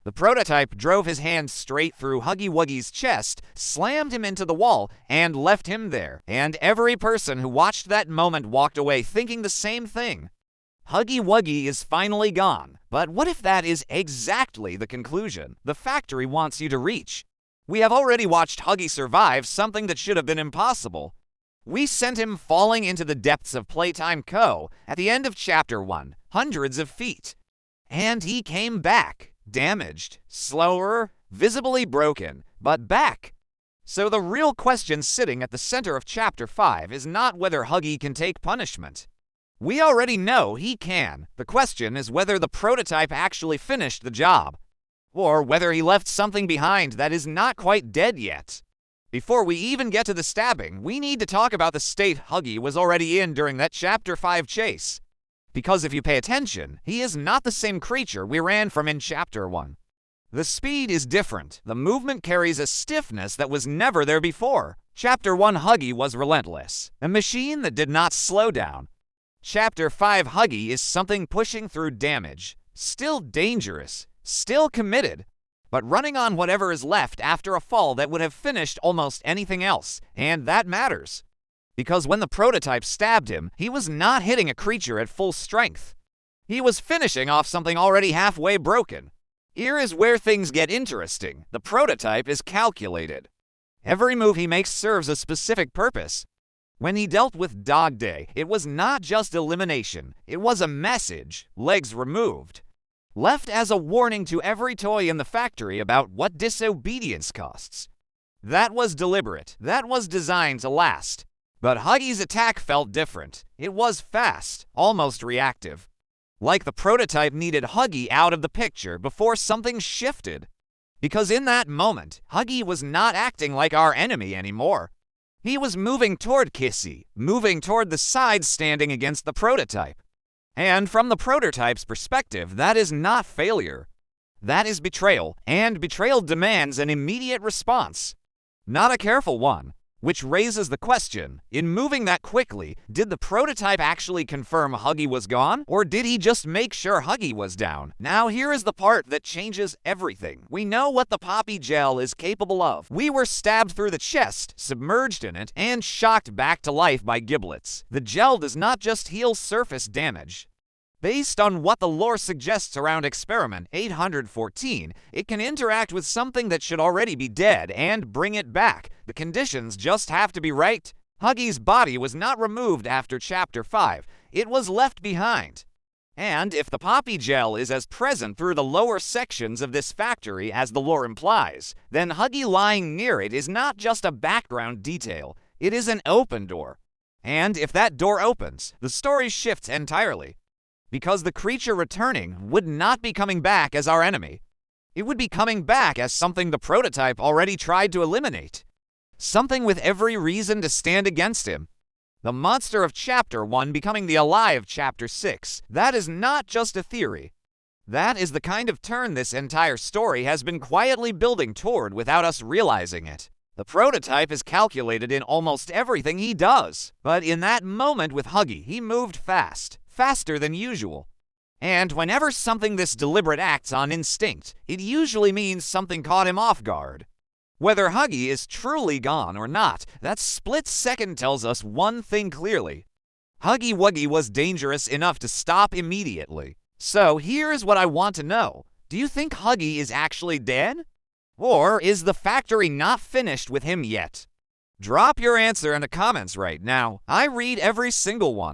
The prototype drove his hand straight through Huggy Wuggy's chest, slammed him into the wall, and left him there. And every person who watched that moment walked away thinking the same thing. Huggy Wuggy is finally gone. But what if that is exactly the conclusion the factory wants you to reach? We have already watched Huggy survive something that should have been impossible. We sent him falling into the depths of Playtime Co. at the end of Chapter 1, hundreds of feet. And he came back, damaged, slower, visibly broken, but back. So the real question sitting at the center of Chapter 5 is not whether Huggy can take punishment. We already know he can. The question is whether the prototype actually finished the job, or whether he left something behind that is not quite dead yet. Before we even get to the stabbing, we need to talk about the state Huggy was already in during that Chapter 5 chase. Because if you pay attention, he is not the same creature we ran from in Chapter 1. The speed is different. The movement carries a stiffness that was never there before. Chapter 1 Huggy was relentless, a machine that did not slow down. Chapter 5 Huggy is something pushing through damage, still dangerous, still committed, but running on whatever is left after a fall that would have finished almost anything else, and that matters. Because when the prototype stabbed him, he was not hitting a creature at full strength. He was finishing off something already halfway broken. Here is where things get interesting. The prototype is calculated. Every move he makes serves a specific purpose. When he dealt with Dog Day, it was not just elimination, it was a message, legs removed, left as a warning to every toy in the factory about what disobedience costs. That was deliberate, that was designed to last. But Huggy's attack felt different. It was fast, almost reactive. Like the prototype needed Huggy out of the picture before something shifted. Because in that moment, Huggy was not acting like our enemy anymore. He was moving toward Kissy, moving toward the side standing against the prototype. And from the prototype's perspective, that is not failure. That is betrayal, and betrayal demands an immediate response. Not a careful one. Which raises the question, in moving that quickly, did the prototype actually confirm Huggy was gone? Or did he just make sure Huggy was down? Now here is the part that changes everything. We know what the poppy gel is capable of. We were stabbed through the chest, submerged in it, and shocked back to life by giblets. The gel does not just heal surface damage. Based on what the lore suggests around Experiment 814, it can interact with something that should already be dead and bring it back. The conditions just have to be right. Huggy's body was not removed after Chapter 5. It was left behind. And if the poppy gel is as present through the lower sections of this factory as the lore implies, then Huggy lying near it is not just a background detail. It is an open door. And if that door opens, the story shifts entirely. Because the creature returning would not be coming back as our enemy. It would be coming back as something the prototype already tried to eliminate. Something with every reason to stand against him. The monster of Chapter 1 becoming the ally of Chapter 6. That is not just a theory. That is the kind of turn this entire story has been quietly building toward without us realizing it. The prototype is calculated in almost everything he does. But in that moment with Huggy, he moved fast. Faster than usual. And whenever something this deliberate acts on instinct, it usually means something caught him off guard. Whether Huggy is truly gone or not, that split second tells us one thing clearly. Huggy Wuggy was dangerous enough to stop immediately. So here's what I want to know. Do you think Huggy is actually dead? Or is the factory not finished with him yet? Drop your answer in the comments right now. I read every single one.